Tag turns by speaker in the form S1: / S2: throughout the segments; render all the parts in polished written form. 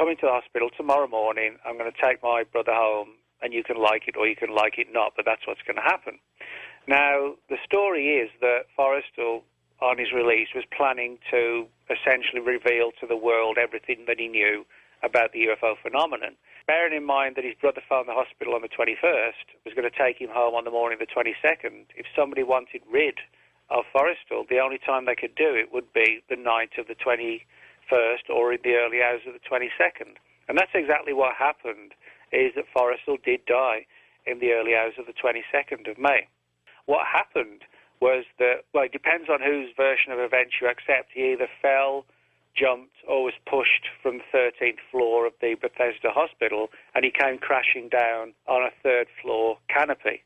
S1: coming to the hospital tomorrow morning. I'm going to take my brother home, and you can like it or you can like it not, but that's what's going to happen. Now, the story is that Forrestal, on his release, was planning to essentially reveal to the world everything that he knew about the UFO phenomenon. Bearing in mind that his brother phoned the hospital on the 21st, was going to take him home on the morning of the 22nd, if somebody wanted rid of Forrestal, the only time they could do it would be the night of the 21st or in the early hours of the 22nd. And that's exactly what happened, is that Forrestal did die in the early hours of the 22nd of May. What happened was that, well, it depends on whose version of events you accept. He either fell, jumped, or was pushed from the 13th floor of the Bethesda Hospital, and he came crashing down on a third-floor canopy.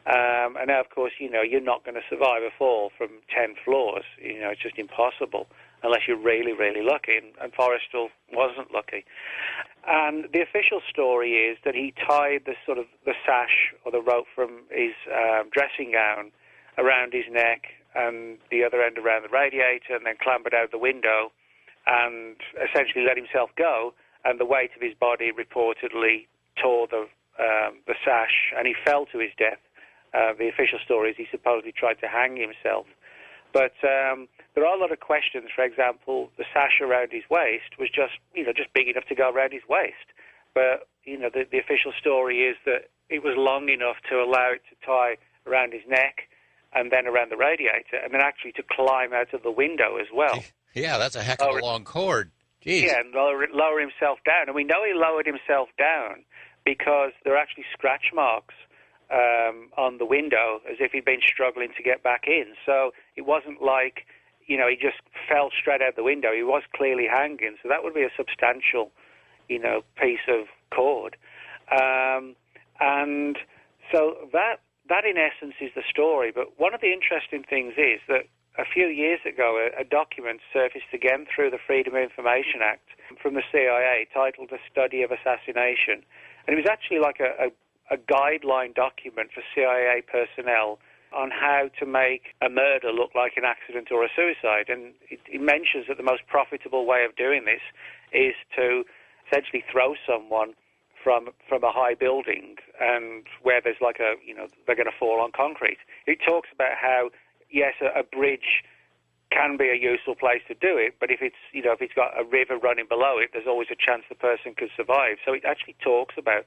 S1: And now, of course, you're not going to survive a fall from 10 floors. It's just impossible unless you're really, really lucky, and Forrestal wasn't lucky. And the official story is that he tied the sash or the rope from his dressing gown around his neck and the other end around the radiator, and then clambered out the window and essentially let himself go, and the weight of his body reportedly tore the sash, and he fell to his death. The official story is he supposedly tried to hang himself. But there are a lot of questions. For example, the sash around his waist was just big enough to go around his waist. But, the official story is that it was long enough to allow it to tie around his neck and then around the radiator, and then actually to climb out of the window as well.
S2: Yeah, that's a heck of a long cord. Jeez.
S1: Yeah, and lower himself down. And we know he lowered himself down because there are actually scratch marks on the window as if he'd been struggling to get back in. So it wasn't like, he just fell straight out the window. He was clearly hanging. So that would be a substantial, piece of cord. And so that in essence is the story. But one of the interesting things is that a few years ago, a document surfaced again through the Freedom of Information Act from the CIA titled A Study of Assassination. And it was actually like a guideline document for CIA personnel on how to make a murder look like an accident or a suicide. And it mentions that the most profitable way of doing this is to essentially throw someone from a high building, and where there's they're going to fall on concrete. It talks about how, yes, a bridge can be a useful place to do it, but if it's got a river running below it, there's always a chance the person could survive. So it actually talks about,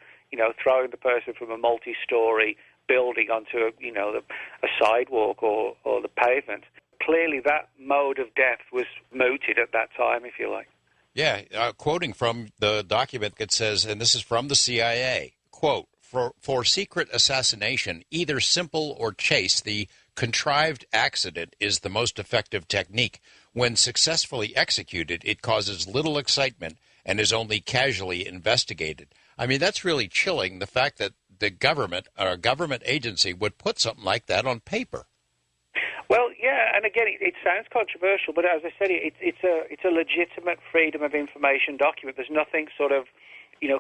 S1: throwing the person from a multi-story building onto a sidewalk or the pavement. Clearly that mode of death was mooted at that time, if you like.
S2: Yeah, quoting from the document that says, and this is from the CIA, quote, for secret assassination, either simple or chase, the contrived accident is the most effective technique. When successfully executed, it causes little excitement and is only casually investigated. I mean, that's really chilling, the fact that the government or a government agency would put something like that on paper.
S1: Well, yeah, and again, it sounds controversial, but as I said, it's a legitimate Freedom of Information document. There's nothing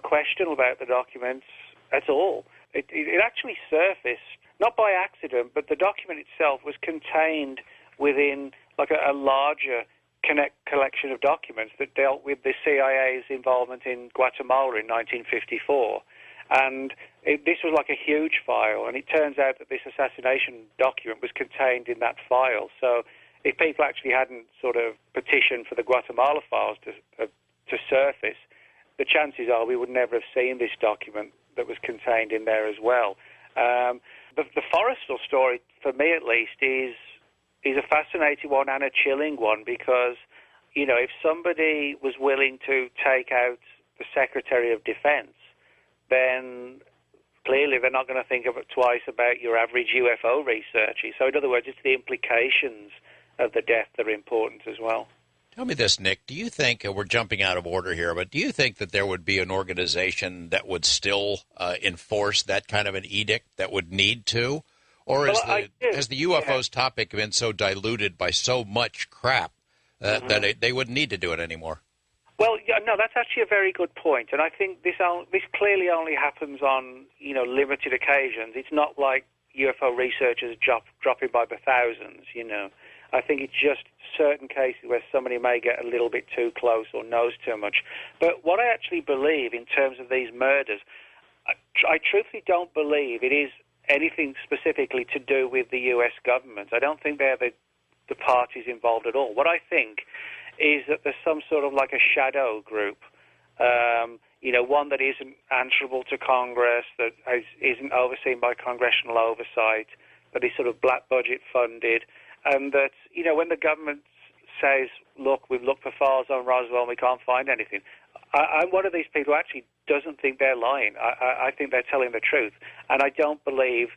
S1: questionable about the documents at all. It actually surfaced, not by accident, but the document itself was contained within a larger collection of documents that dealt with the CIA's involvement in Guatemala in 1954. And this was like a huge file, and it turns out that this assassination document was contained in that file. So if people actually hadn't petitioned for the Guatemala files to surface, the chances are we would never have seen this document that was contained in there as well. The Forrestal story, for me at least, is a fascinating one and a chilling one, because, if somebody was willing to take out the Secretary of Defense, then clearly they're not going to think of it twice about your average UFO researcher. So in other words, it's the implications of the death that are important as well.
S2: Tell me this, Nick. Do you think, and we're jumping out of order here, but do you think that there would be an organization that would still enforce that kind of an edict, that would need to? Or has the UFOs topic been so diluted by so much crap that they wouldn't need to do it anymore?
S1: Well, yeah, no, that's actually a very good point, and I think this clearly only happens on limited occasions. It's not like UFO researchers dropping by the thousands, I think it's just certain cases where somebody may get a little bit too close or knows too much. But what I actually believe in terms of these murders, I truthfully don't believe it is anything specifically to do with the U.S. government. I don't think they're the parties involved at all. What I think is that there's some sort of like a shadow group, one that isn't answerable to Congress, that isn't overseen by congressional oversight, that is sort of black budget funded, and that, when the government says, look, we've looked for files on Roswell and we can't find anything, I'm one of these people who actually doesn't think they're lying. I think they're telling the truth. And I don't believe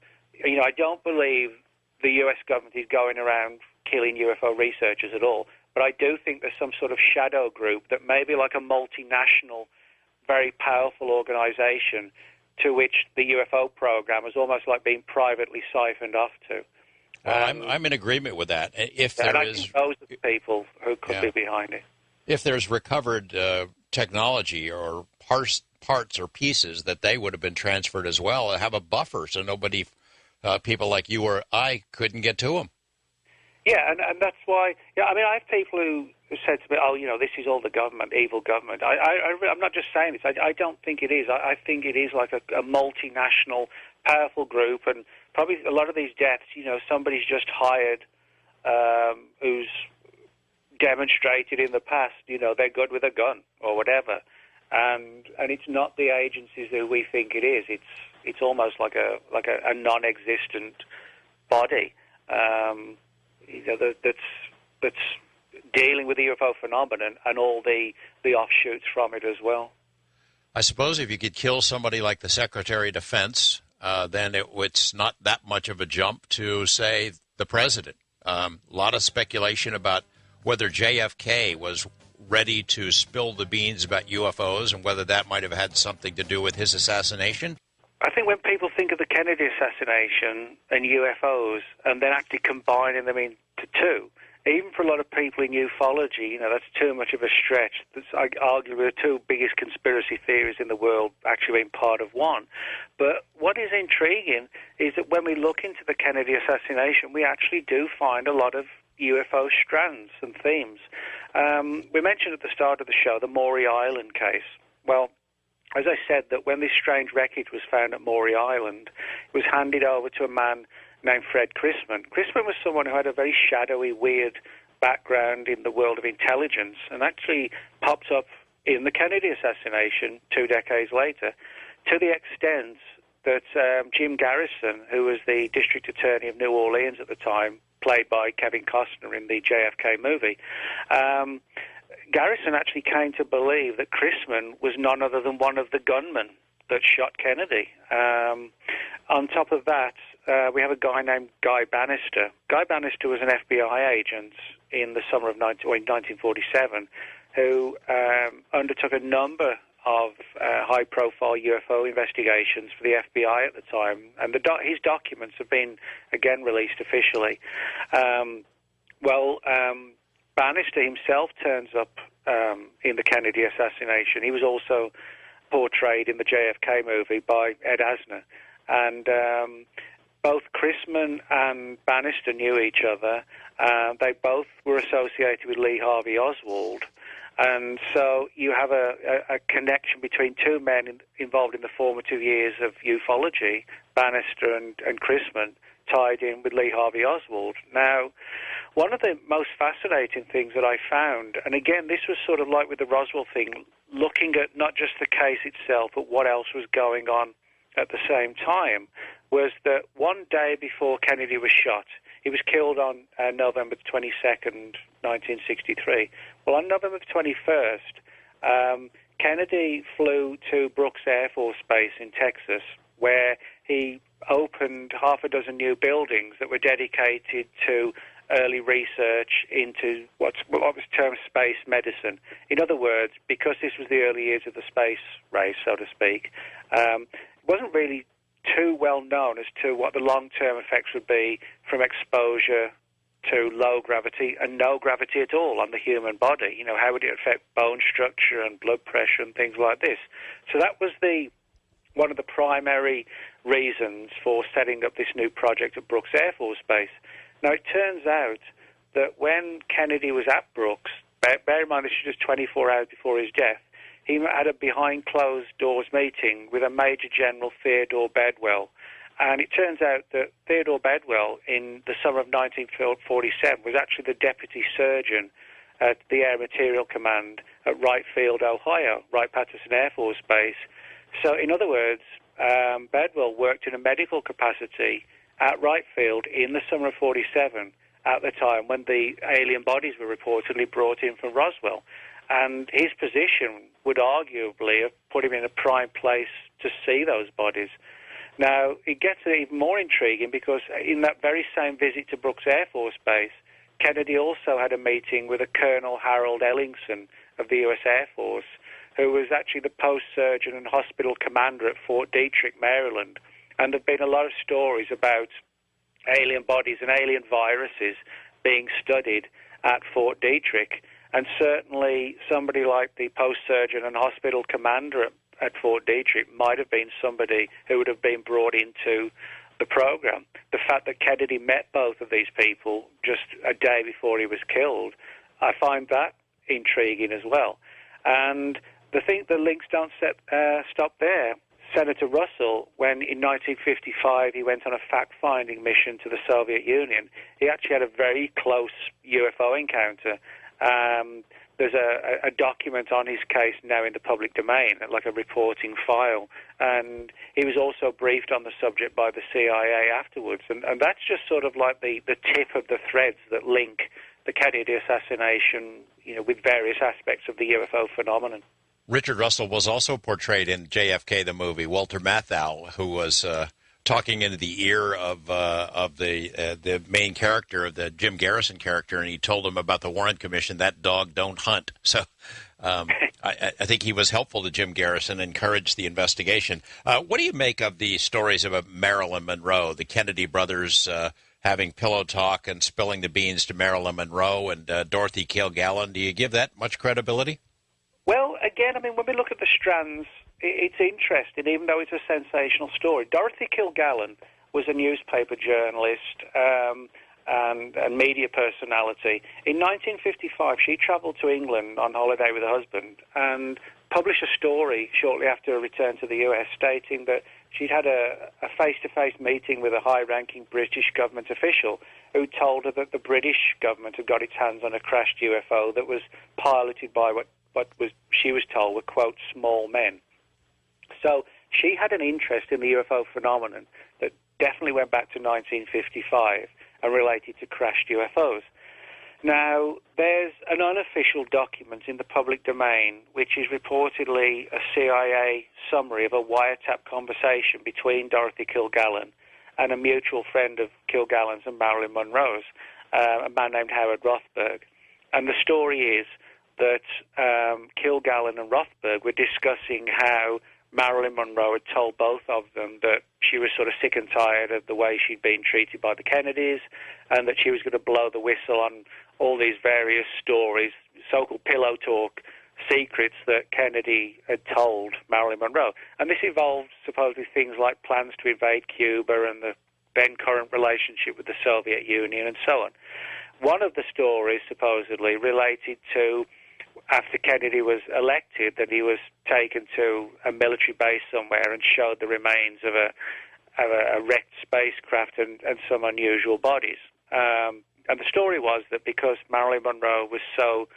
S1: the U.S. government is going around killing UFO researchers at all. But I do think there's some sort of shadow group that may be like a multinational, very powerful organization to which the UFO program is almost like being privately siphoned off to.
S2: Well, I'm in agreement with that. If
S1: I
S2: is,
S1: think those are the people who could be behind it.
S2: If there's recovered technology or parts or pieces, that they would have been transferred as well, and have a buffer so nobody, people like you or I, couldn't get to them.
S1: Yeah, and that's why. Yeah, I mean, I have people who said to me, "Oh, this is all the government, evil government." I'm not just saying this. I don't think it is. I think it is like a multinational, powerful group, and probably a lot of these deaths. Somebody's just hired who's demonstrated in the past. They're good with a gun or whatever, and it's not the agencies who we think it is. It's almost like a non-existent body. That's dealing with the UFO phenomenon and all the offshoots from it as well.
S2: I suppose if you could kill somebody like the Secretary of Defense, then it's not that much of a jump to, say, the president. A lot of speculation about whether JFK was ready to spill the beans about UFOs and whether that might have had something to do with his assassination.
S1: I think when people think of the Kennedy assassination and UFOs and then actually combining them into two, even for a lot of people in ufology, that's too much of a stretch. That's arguably the two biggest conspiracy theories in the world actually being part of one. But what is intriguing is that when we look into the Kennedy assassination, we actually do find a lot of UFO strands and themes. We mentioned at the start of the show the Maury Island case. Well, as I said, that when this strange wreckage was found at Maury Island, it was handed over to a man named Fred Chrisman. Chrisman was someone who had a very shadowy, weird background in the world of intelligence and actually popped up in the Kennedy assassination 2 decades later, to the extent that Jim Garrison, who was the district attorney of New Orleans at the time, played by Kevin Costner in the JFK movie, Garrison actually came to believe that Chrisman was none other than one of the gunmen that shot Kennedy. On top of that, we have a guy named Guy Bannister. Guy Bannister was an FBI agent in the summer of 1947 who undertook a number of high-profile UFO investigations for the FBI at the time, and his documents have been, again, released officially. Bannister himself turns up in the Kennedy assassination. He was also portrayed in the JFK movie by Ed Asner. And both Chrisman and Bannister knew each other. They both were associated with Lee Harvey Oswald. And so you have a connection between two men involved in the formative years of ufology, Bannister and Chrisman, tied in with Lee Harvey Oswald. Now, one of the most fascinating things that I found, and again, this was sort of like with the Roswell thing, looking at not just the case itself, but what else was going on at the same time, was that one day before Kennedy was shot, he was killed on November 22nd, 1963. Well, on November 21st, Kennedy flew to Brooks Air Force Base in Texas, where he opened half a dozen new buildings that were dedicated to early research into what was termed space medicine. In other words, because this was the early years of the space race, so to speak, it wasn't really too well known as to what the long-term effects would be from exposure to low gravity and no gravity at all on the human body. How would it affect bone structure and blood pressure and things like this? So that was one of the primary reasons for setting up this new project at Brooks Air Force Base. Now, it turns out that when Kennedy was at Brooks, bear in mind this was just 24 hours before his death, he had a behind-closed-doors meeting with a Major General Theodore Bedwell. And it turns out that Theodore Bedwell, in the summer of 1947, was actually the deputy surgeon at the Air Materiel Command at Wright Field, Ohio, Wright-Patterson Air Force Base. So, in other words, Bedwell worked in a medical capacity at Wright Field in the summer of 47, at the time when the alien bodies were reportedly brought in from Roswell. And his position would arguably have put him in a prime place to see those bodies. Now, it gets even more intriguing because in that very same visit to Brooks Air Force Base, Kennedy also had a meeting with a Colonel Harold Ellingson of the U.S. Air Force, who was actually the post surgeon and hospital commander at Fort Detrick, Maryland. And there have been a lot of stories about alien bodies and alien viruses being studied at Fort Detrick. And certainly somebody like the post surgeon and hospital commander at Fort Detrick might have been somebody who would have been brought into the program. The fact that Kennedy met both of these people just a day before he was killed, I find that intriguing as well. And the links don't stop there. Senator Russell, when in 1955 he went on a fact-finding mission to the Soviet Union, he actually had a very close UFO encounter. There's a document on his case now in the public domain, like a reporting file, and he was also briefed on the subject by the CIA afterwards. And that's just sort of like the tip of the threads that link the Kennedy assassination, with various aspects of the UFO phenomenon.
S2: Richard Russell was also portrayed in JFK, the movie. Walter Matthau, who was talking into the ear of the main character, the Jim Garrison character, and he told him about the Warren Commission, that dog don't hunt. So I think he was helpful to Jim Garrison, encouraged the investigation. What do you make of the stories of Marilyn Monroe, the Kennedy brothers having pillow talk and spilling the beans to Marilyn Monroe and Dorothy Kilgallen? Do you give that much credibility?
S1: Well, again, when we look at the strands, it's interesting, even though it's a sensational story. Dorothy Kilgallen was a newspaper journalist and media personality. In 1955, she travelled to England on holiday with her husband and published a story shortly after her return to the US stating that she'd had a face-to-face meeting with a high-ranking British government official who told her that the British government had got its hands on a crashed UFO that was piloted by what she was told were, quote, small men. So she had an interest in the UFO phenomenon that definitely went back to 1955 and related to crashed UFOs. Now, there's an unofficial document in the public domain which is reportedly a CIA summary of a wiretap conversation between Dorothy Kilgallen and a mutual friend of Kilgallen's and Marilyn Monroe's, a man named Howard Rothberg. And the story is that Kilgallen and Rothberg were discussing how Marilyn Monroe had told both of them that she was sort of sick and tired of the way she'd been treated by the Kennedys and that she was going to blow the whistle on all these various stories, so-called pillow talk secrets that Kennedy had told Marilyn Monroe. And this involved supposedly things like plans to invade Cuba and the then current relationship with the Soviet Union and so on. One of the stories supposedly related to after Kennedy was elected, that he was taken to a military base somewhere and showed the remains of a wrecked spacecraft and some unusual bodies. And the story was that because Marilyn Monroe was so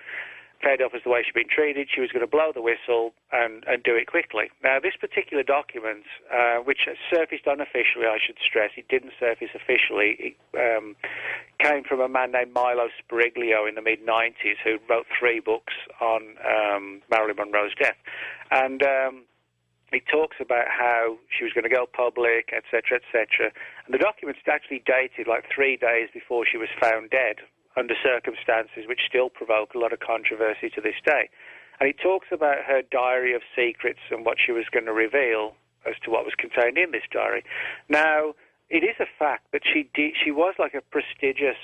S1: fed up as the way she'd been treated, she was going to blow the whistle and do it quickly. Now, this particular document, which surfaced unofficially, I should stress, it didn't surface officially, it came from a man named Milo Spiriglio in the mid-90s who wrote 3 books on Marilyn Monroe's death. And it talks about how she was going to go public, etc., etc. And the document's actually dated like 3 days before she was found dead, under circumstances which still provoke a lot of controversy to this day. And it talks about her diary of secrets and what she was going to reveal as to what was contained in this diary. Now, it is a fact that she was like a prestigious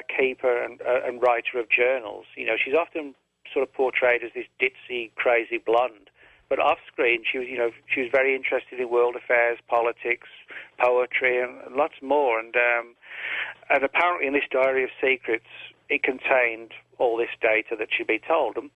S1: keeper and writer of journals. She's often sort of portrayed as this ditzy, crazy blonde. But off-screen, she was very interested in world affairs, politics, poetry, and lots more. And apparently in this diary of secrets, it contained all this data that she'd been told. And